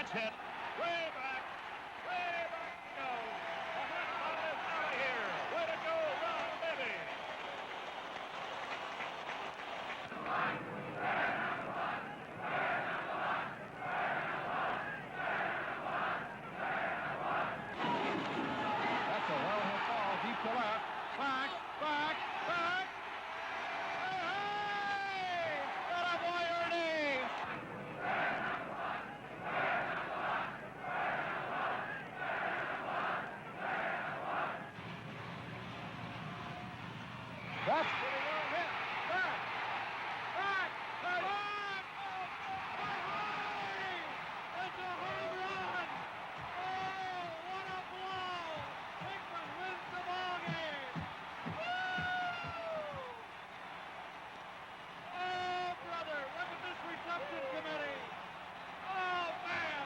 That's hit. Way back. Way back he goes. The hot ball is out of here. Way to go, Ron Bibby. That's a well-hit ball deep to left. Back. Hey! What a boy, Ernie! That's pretty well hit. Back. It's a home run. Oh, what a blow. Hickman wins the ball game. Woo! Oh, brother, look at this reception committee. Oh, man.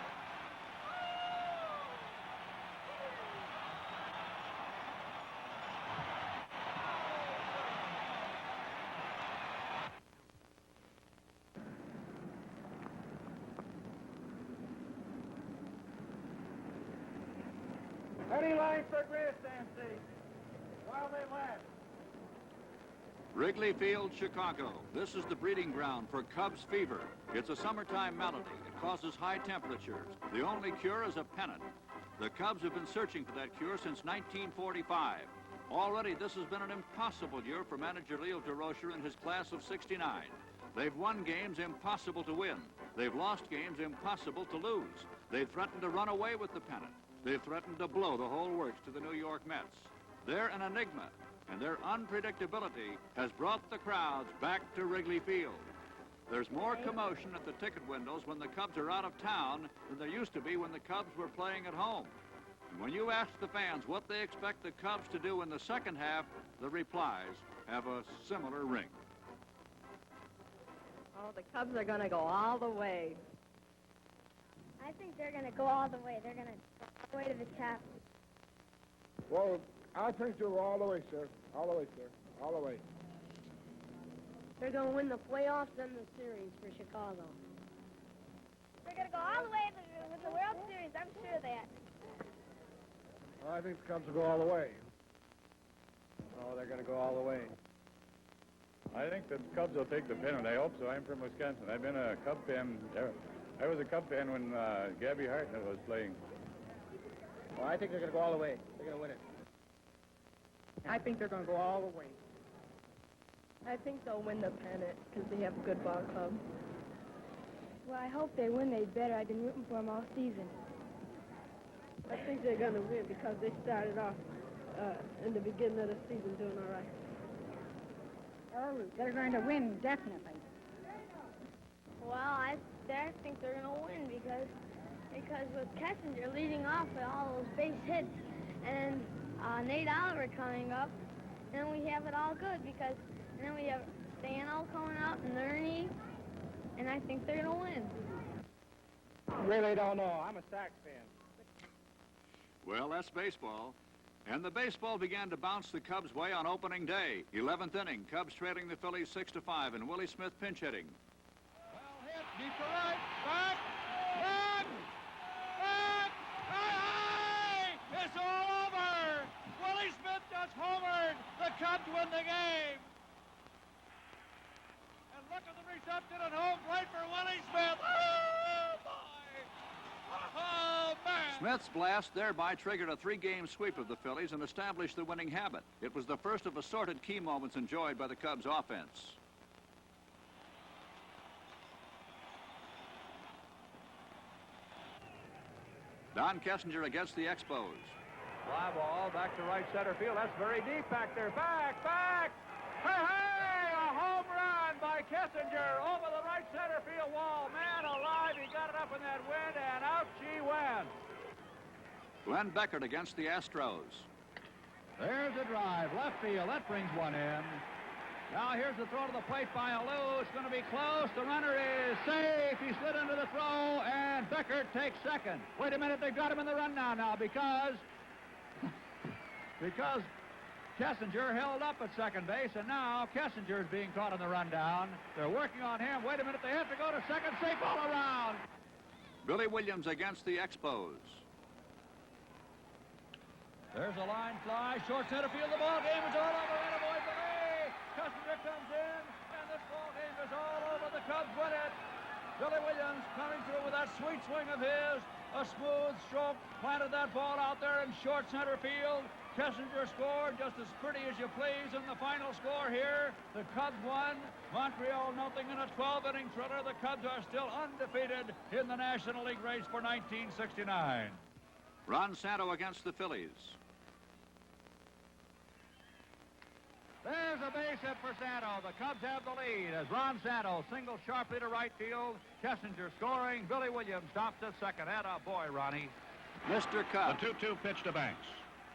Penny line for grandstand seat while they last. Wrigley Field, Chicago. This is the breeding ground for Cubs fever. It's a summertime malady. It causes high temperatures. The only cure is a pennant. The Cubs have been searching for that cure since 1945. Already, this has been an impossible year for manager Leo DeRocher and his class of '69. They've won games impossible to win. They've lost games impossible to lose. They've threatened to run away with the pennant. They've threatened to blow the whole works to the New York Mets. They're an enigma, and their unpredictability has brought the crowds back to Wrigley Field. There's more commotion at the ticket windows when the Cubs are out of town than there used to be when the Cubs were playing at home. And when you ask the fans what they expect the Cubs to do in the second half, the replies have a similar ring. Oh, the Cubs are going to go all the way. I think they're going to go all the way. They're going to go all the way to the top. Well, I think they'll go all the way, sir. All the way, sir. All the way. They're going to win the playoffs and the series for Chicago. They're going to go all the way with the World Series. I'm sure of that. Well, I think the Cubs will go all the way. Oh, they're going to go all the way. I think the Cubs will take the pennant. I hope so. I'm from Wisconsin. I've been a Cub fan. I was a Cub fan when Gabby Hartnett was playing. Well, I think they're going to go all the way. They're going to win it. I think they're going to go all the way. I think they'll win the pennant because they have a good ball club. Well, I hope they win. They better. I've been rooting for them all season. I think they're going to win because they started off in the beginning of the season doing all right. Oh, they're going to win, definitely. Well, I think they're going to win because with Kessinger leading off with all those base hits and Nate Oliver coming up, then we have it all good because then we have Stano coming up and Ernie, and I think they're going to win. Really don't know. I'm a Sox fan. Well, that's baseball. And the baseball began to bounce the Cubs' way on opening day. 11th inning, Cubs trailing the Phillies 6-5, and Willie Smith pinch hitting. Well hit, deep to right, back, high! It's all over! Willie Smith just homered! The Cubs win the game! And look at the reception at home plate for Willie Smith! Oh, boy! Oh, man! Smith's blast thereby triggered a 3-game sweep of the Phillies and established the winning habit. It was the first of assorted key moments enjoyed by the Cubs offense. Don Kessinger against the Expos. Fly ball back to right center field. That's very deep back there. Back! Hey! A home run by Kessinger over the right center field wall. Man alive, he got it up in that wind, and out she went. Glenn Beckert against the Astros. There's a drive, left field. That brings one in. Now here's the throw to the plate by Alou. It's going to be close. The runner is safe. He slid under the throw, and Beckert takes second. Wait a minute, they've got him in the rundown now because Kessinger held up at second base, and now Kessinger is being caught in the rundown. They're working on him. Wait a minute, they have to go to second, safe all around. Billy Williams against the Expos. There's a line fly, short center field. The ball game is all over. Attaboy, Billy! Kessinger comes in, and this ball game is all over. The Cubs win it. Billy Williams coming through with that sweet swing of his. A smooth stroke, planted that ball out there in short center field. Kessinger scored just as pretty as you please. And the final score here, the Cubs won. Montreal nothing in a 12-inning thriller. The Cubs are still undefeated in the National League race for 1969. Ron Santo against the Phillies. There's a base hit for Santo. The Cubs have the lead as Ron Santo singles sharply to right field. Kessinger scoring. Billy Williams stops at second. Attaboy, Ronnie. Mr. Cub. The 2-2 pitch to Banks.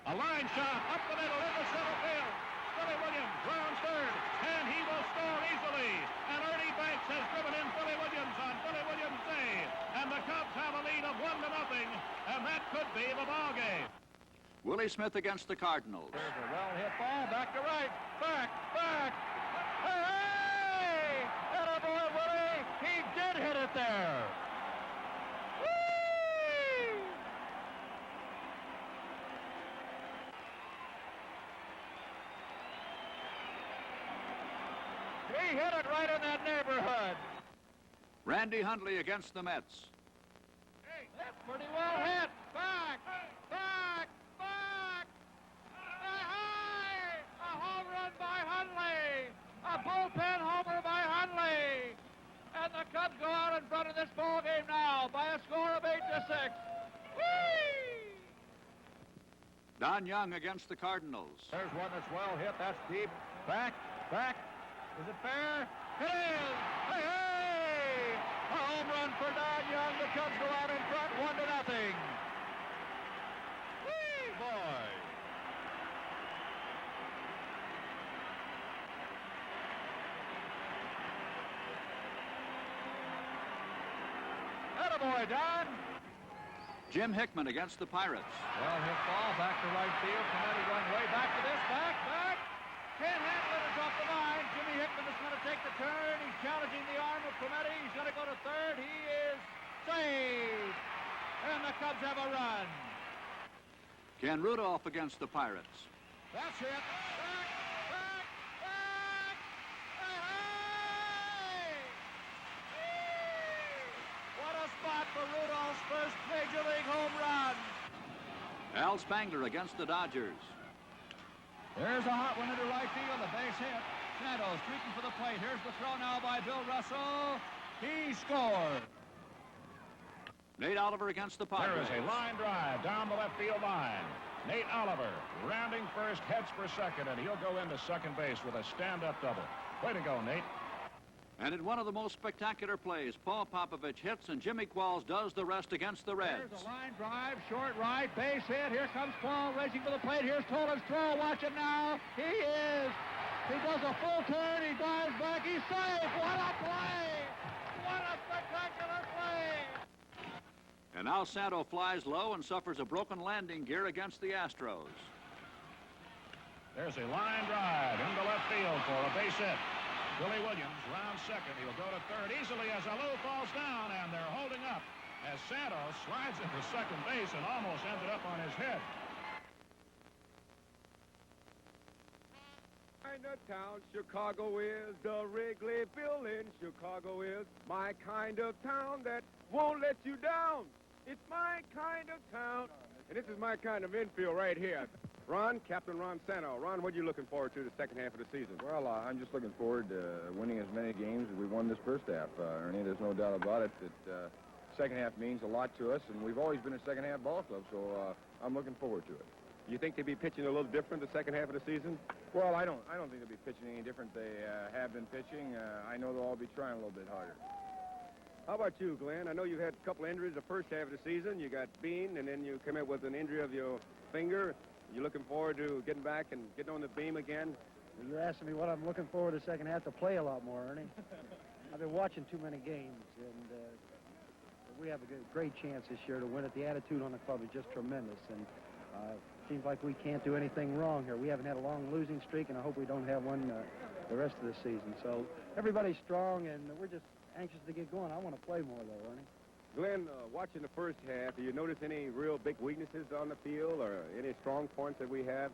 A line shot up the middle into center field. Billy Williams rounds third, and he will score easily. And Ernie Banks has driven in Billy Williams on Billy Williams' day. And the Cubs have a lead of 1-0, and that could be the ball game. Willie Smith against the Cardinals. There's a well-hit ball. Back to right. Back. Hey! Attaboy, Willie. He did hit it there. Whee! He hit it right in that neighborhood. Randy Hundley against the Mets. Hey, that's pretty well hit. Back. A home run by Hundley. A bullpen homer by Hundley. And the Cubs go out in front of this ball game now by a score of 8-6. Whee! Don Young against the Cardinals. There's one that's well hit. That's deep. Back. Is it fair? It is! Hey! A home run for Don Young. The Cubs go out in front 1-0. Whee, boy! Attaboy, Don! Jim Hickman against the Pirates. Well hit ball back to right field. Clemente going way back to this. Back. Can't handle it. It's off the line. Jimmy Hickman is going to take the turn. He's challenging the arm of Clemente. He's going to go to third. He is saved. And the Cubs have a run. Ken Rudolph against the Pirates. That's it. Back. Hey! What a spot for Rudolph's first Major League home run. Al Spangler against the Dodgers. There's a hot one into right field, a base hit. Santos streaking for the plate. Here's the throw now by Bill Russell. He scored. Nate Oliver against the Padres. There is a line drive down the left field line. Nate Oliver, rounding first, heads for second, and he'll go into second base with a stand-up double. Way to go, Nate. And in one of the most spectacular plays, Paul Popovich hits and Jimmy Qualls does the rest against the Reds. There's a line drive, short right, base hit. Here comes Qualls racing for the plate. Here's Tolan's throw. Watch it now. He does a full turn. He dives back. He's safe. What a play! What a spectacular play! And now Santo flies low and suffers a broken landing gear against the Astros. There's a line drive into left field for a base hit. Billy Williams rounds second. He'll go to third easily as Alou falls down, and they're holding up as Santos slides into second base and almost ended up on his head. Kind of town Chicago is, the Wrigleyville in Chicago is my kind of town that won't let you down. It's my kind of town. And this is my kind of infield right here. Ron, Captain Ron Santo. Ron, what are you looking forward to the second half of the season? Well, I'm just looking forward to winning as many games as we won this first half, Ernie. There's no doubt about it that second half means a lot to us, and we've always been a second half ball club, so I'm looking forward to it. You think they'll be pitching a little different the second half of the season? Well, I don't think they'll be pitching any different. They have been pitching. I know they'll all be trying a little bit harder. How about you, Glenn? I know you've had a couple of injuries the first half of the season. You got Bean, and then you come up with an injury of your finger. You looking forward to getting back and getting on the beam again? You're asking me what I'm looking forward to the second half to play a lot more, Ernie. I've been watching too many games, and we have a great chance this year to win it. The attitude on the club is just tremendous, and seems like we can't do anything wrong here. We haven't had a long losing streak, and I hope we don't have one the rest of the season. So everybody's strong, and we're just anxious to get going. I want to play more, though, Ernie. Glenn, watching the first half, do you notice any real big weaknesses on the field or any strong points that we have?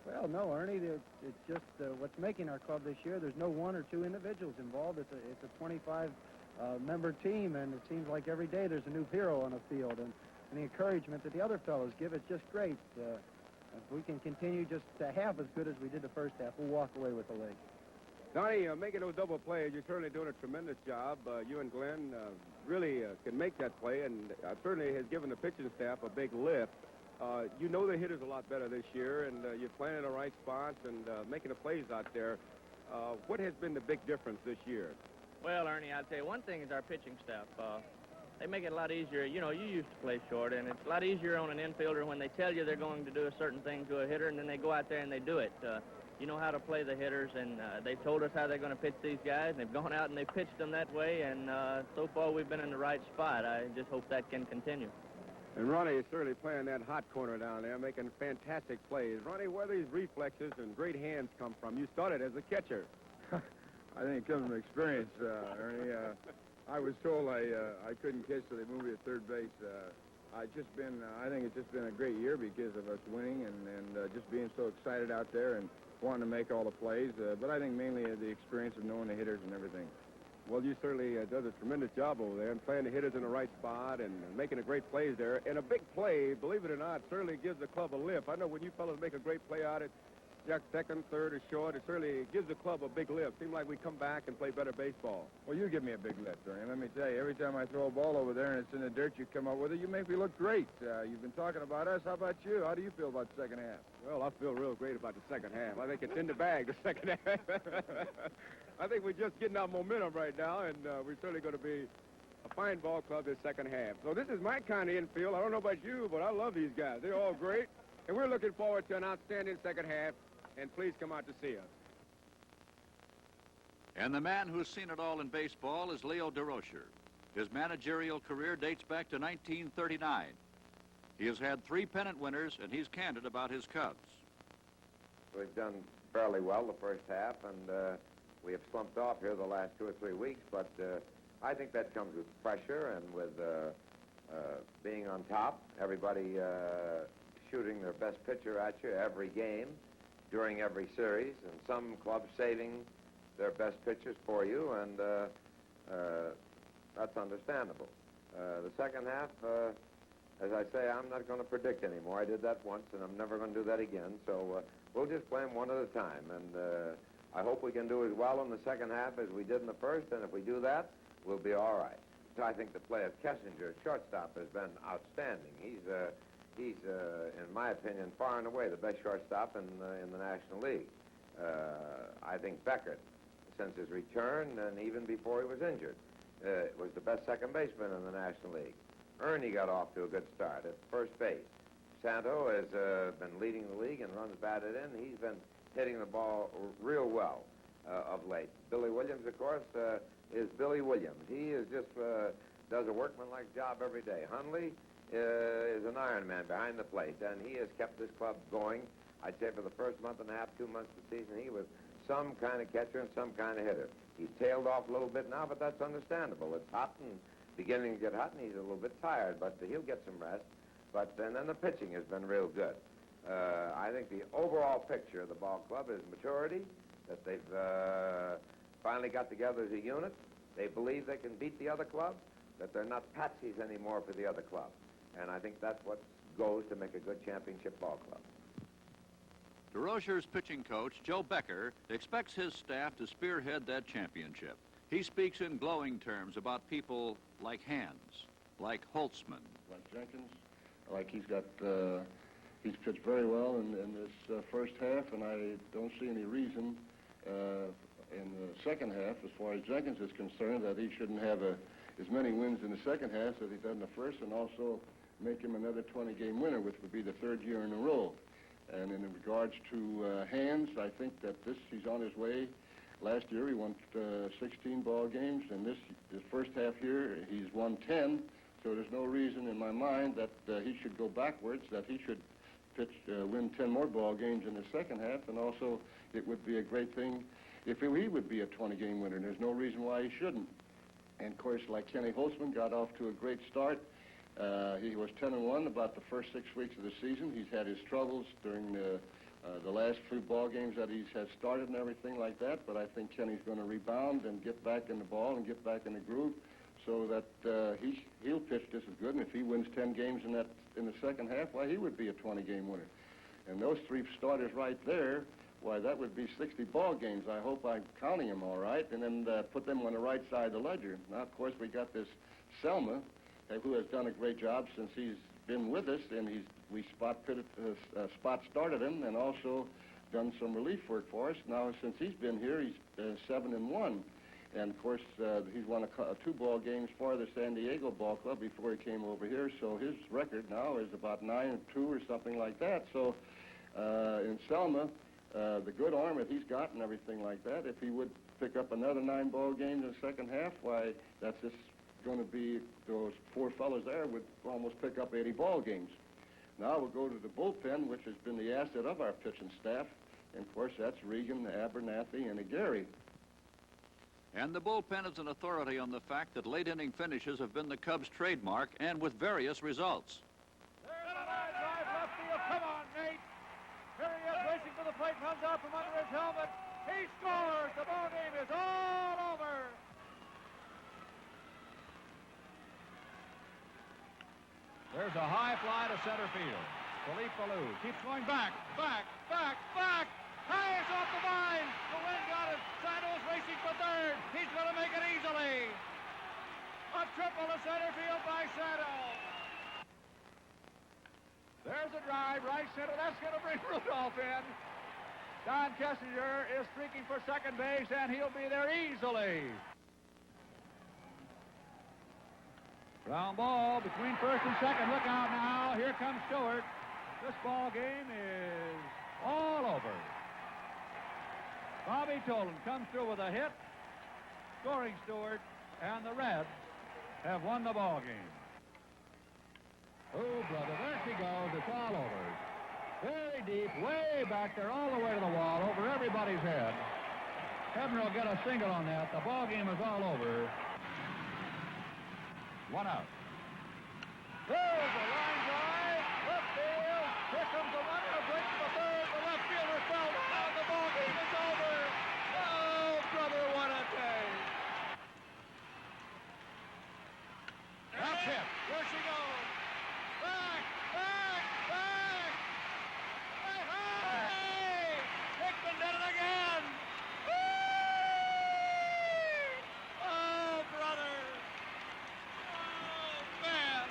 Well, no, Ernie. It's just what's making our club this year. There's no one or two individuals involved. It's a 25-member team, and it seems like every day there's a new hero on the field. And the encouragement that the other fellows give, it's just great. If we can continue just half as good as we did the first half, we'll walk away with the league. Donnie, making those double plays, you're certainly doing a tremendous job. You and Glenn really can make that play, and certainly has given the pitching staff a big lift. You know the hitters a lot better this year, and you're playing in the right spots and making the plays out there. What has been the big difference this year? Well, Ernie, I'll tell you, one thing is our pitching staff. They make it a lot easier. You know, you used to play short, and it's a lot easier on an infielder when they tell you they're going to do a certain thing to a hitter, and then they go out there and they do it. You know how to play the hitters, and they've told us how they're going to pitch these guys, and they've gone out and they've pitched them that way, and so far we've been in the right spot. I just hope that can continue. And Ronnie is certainly playing that hot corner down there, making fantastic plays. Ronnie, where these reflexes and great hands come from? You started as a catcher. I think it comes from experience, Ernie. I was told I couldn't catch, so they moved me to third base. I think it's just been a great year because of us winning and just being so excited out there and wanting to make all the plays. But I think mainly the experience of knowing the hitters and everything. Well, you certainly does a tremendous job over there and playing the hitters in the right spot and making a great plays there. And a big play, believe it or not, certainly gives the club a lift. I know when you fellas make a great play out at second, third, or short, it certainly gives the club a big lift. Seems like we come back and play better baseball. Well, you give me a big lift, Ernie. Let me tell you, every time I throw a ball over there and it's in the dirt, you come up with it, you make me look great. You've been talking about us. How about you? How do you feel about the second half? Well, I feel real great about the second half. I think it's in the bag, the second half. I think we're just getting our momentum right now, and we're certainly going to be a fine ball club this second half. So this is my kind of infield. I don't know about you, but I love these guys. They're all great, and we're looking forward to an outstanding second half, and please come out to see us. And the man who's seen it all in baseball is Leo Durocher. His managerial career dates back to 1939. He has had 3 pennant winners, and he's candid about his Cubs. We've done fairly well the first half, and we have slumped off here the last 2 or 3 weeks, but I think that comes with pressure and with being on top. Everybody shooting their best pitcher at you every game during every series, and some clubs saving their best pitchers for you, and that's understandable. The second half, as I say, I'm not going to predict anymore. I did that once, and I'm never going to do that again, so we'll just play them one at a time, and I hope we can do as well in the second half as we did in the first, and if we do that, we'll be all right. I think the play of Kessinger at shortstop has been outstanding. He's in my opinion, far and away the best shortstop in the National League. I think Beckert, since his return and even before he was injured, was the best second baseman in the National League. Ernie got off to a good start at first base. Santo has been leading the league and runs batted in. He's been hitting the ball real well of late. Billy Williams, of course, is Billy Williams. He is just does a workmanlike job every day. Hundley is an Iron Man behind the plate, and he has kept this club going. I'd say for the first month and a half, 2 months of the season, he was some kind of catcher and some kind of hitter. He's tailed off a little bit now, but that's understandable. It's hot and beginning to get hot, and he's a little bit tired, but he'll get some rest. But and then the pitching has been real good. I think the overall picture of the ball club is maturity, that they've finally got together as a unit. They believe they can beat the other club, that they're not patsies anymore for the other club. And I think that's what goes to make a good championship ball club. Durocher's pitching coach, Joe Becker, expects his staff to spearhead that championship. He speaks in glowing terms about people like Hands, like Holtzman. Like Jenkins, like he's pitched very well in this first half, and I don't see any reason in the second half, as far as Jenkins is concerned, that he shouldn't have as many wins in the second half as he did in the first, and also make him another 20-game winner, which would be the 3rd year in a row. And in regards to Hands, I think that he's on his way. Last year he won 16 ball games, and this first half here he's won 10. So there's no reason in my mind that he should go backwards, that he should win 10 more ball games in the second half, and also it would be a great thing if he would be a 20-game winner. There's no reason why he shouldn't. And, of course, like Kenny Holtzman, got off to a great start. He was 10-1 about the first 6 weeks of the season. He's had his troubles during the last few ball games that he's had started and everything like that, but I think Kenny's going to rebound and get back in the ball and get back in the groove so that he'll pitch just as good. And if he wins 10 games in the second half, why, he would be a 20-game winner. And those 3 starters right there, why, that would be 60 ball games. I hope I'm counting them all right, and then put them on the right side of the ledger. Now, of course, we got this Selma, who has done a great job since he's been with us, and we spot started him and also done some relief work for us. Now, since he's been here, he's 7-1. And, of course, he's won 2 ball games for the San Diego Ball Club before he came over here, so his record now is about 9-2 or something like that. So, in Selma, the good arm that he's got and everything like that, if he would pick up another 9 ball games in the second half, why, that's just going to be, those 4 fellas there would almost pick up 80 ball games. Now we'll go to the bullpen, which has been the asset of our pitching staff. And, of course, that's Regan, Abernathy, and Gary. And the bullpen is an authority on the fact that late-inning finishes have been the Cubs' trademark, and with various results. There's a line drive left field. Come on, Nate. Here he is racing for the plate, comes out from under his helmet. He scores. The ball game is all over. There's a high fly to center field. Philippe Ballou keeps going back. High is off the vine. The wind got it. Sando's racing for third. He's going to make it easily. A triple to center field by Sando. There's a drive, right center. That's going to bring Rudolph in. Don Kessinger is streaking for second base, and he'll be there easily. Ground ball between first and second. Look out now. Here comes Stewart. This ball game is all over. Bobby Tolan comes through with a hit, scoring Stewart, and the Reds have won the ball game. Oh, brother, there she goes. It's all over. Very deep, way back there, all the way to the wall, over everybody's head. Hebner will get a single on that. The ball game is all over. 1 out. There's a line drive, left field. Here comes the runner, breaks the third. The left fielder fell down. The ball game is over. Oh, brother, what a day. That's it. There she goes. Back. Hey! Hickman did it again. Oh, brother. Man.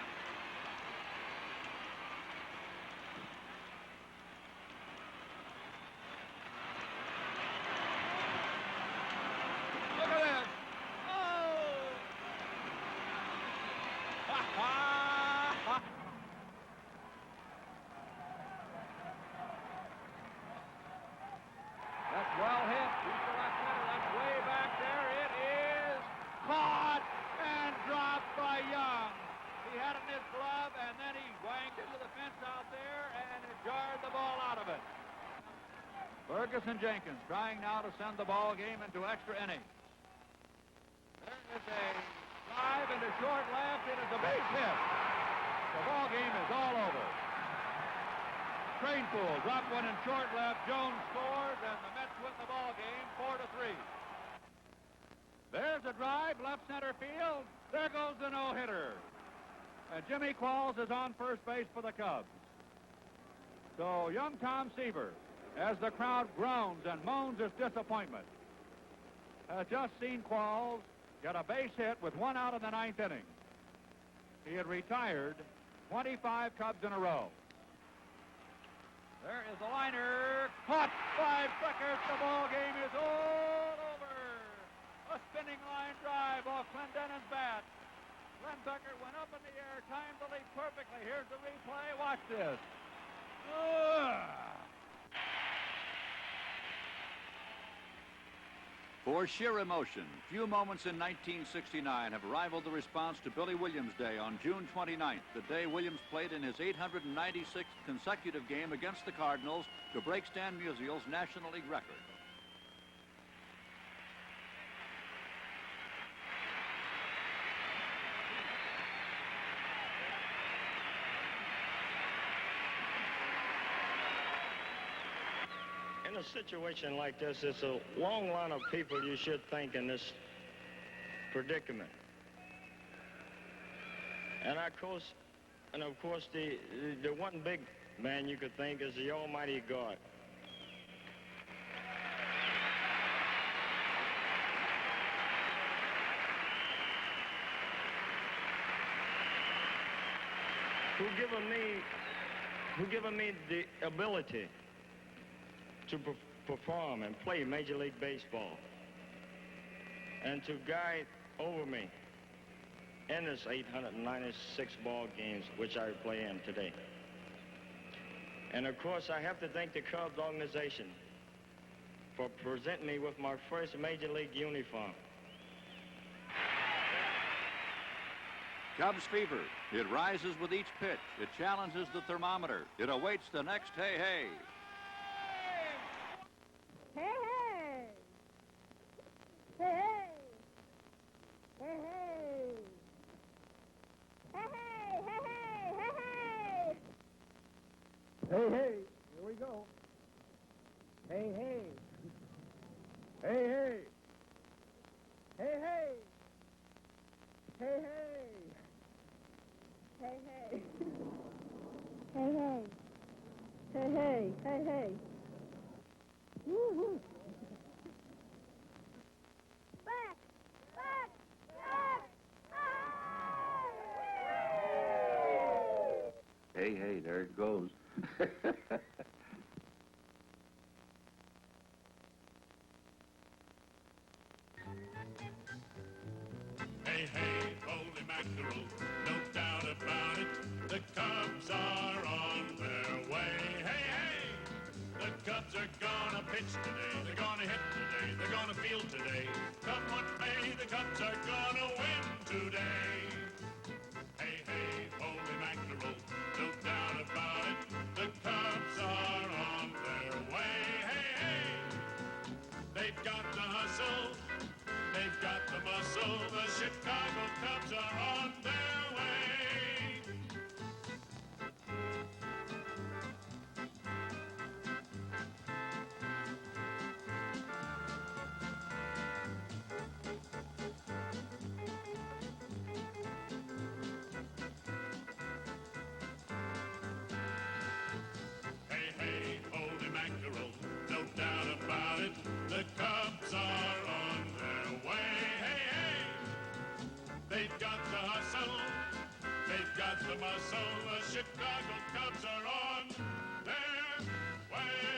Look at this. Oh. That's well hit. He's to left center. That's way back there. It is caught and dropped by Young. He had it in his glove, and then he wanged into the fence out there, and it jarred the ball out of it. Ferguson Jenkins trying now to send the ball game into extra innings. There is a drive into short left. It is a base hit. The ball game is all over. Trainpool dropped one in short left. Jones scores, and the Mets win the ball game 4-3. There's a drive, left center field. There goes the no-hitter. And Jimmy Qualls is on first base for the Cubs. So young Tom Seaver, as the crowd groans and moans his disappointment, has just seen Qualls get a base hit with 1 out in the 9th inning. He had retired 25 Cubs in a row. There is a liner, caught by Beckert. The ball game is all over. A spinning line drive off Clendenin's bat. Glenn Beckert went up in the air, timed the leap perfectly. Here's the replay. Watch this. For sheer emotion, few moments in 1969 have rivaled the response to Billy Williams' Day on June 29th, the day Williams played in his 896th consecutive game against the Cardinals to break Stan Musial's National League record. in a situation like this, it's a long line of people you should think in this predicament. And of course, the one big man you could think is the Almighty God. Who given me the ability to perform and play Major League Baseball and to guide over me in this 896 ball games which I play in today. And of course, I have to thank the Cubs organization for presenting me with my first Major League uniform. Cubs fever. It rises with each pitch. It challenges the thermometer. It awaits the next hey-hey. Hey, hey! Hey, hey! Hey, hey! Hey, hey! Hey, hey! Hey, hey! Hey, hey, here we go. Hey, hey. Hey, hey. Hey, hey. Hey, hey. Hey, hey! Hey, hey! Hey, hey! Hey, hey! Woo-hoo! Back! Back! Back! Hey, hey, there it goes. Hey, hey, holy mackerel, no doubt about it. The Cubs are on their way. Hey, hey, the Cubs are gonna pitch today. They're gonna hit today. They're gonna field today. Come what may, the Cubs are gonna win today. Hey, hey, holy mackerel, no doubt about it. The Cubs are on their way. Hey, hey, they've got the hustle. They've got the muscle. The Chicago Cubs are on their way. Hey, hey, holy mackerel, no doubt about it. The Cubs are on their way. Hey, hey, they've got the hustle. They've got the muscle. The Chicago Cubs are on their way.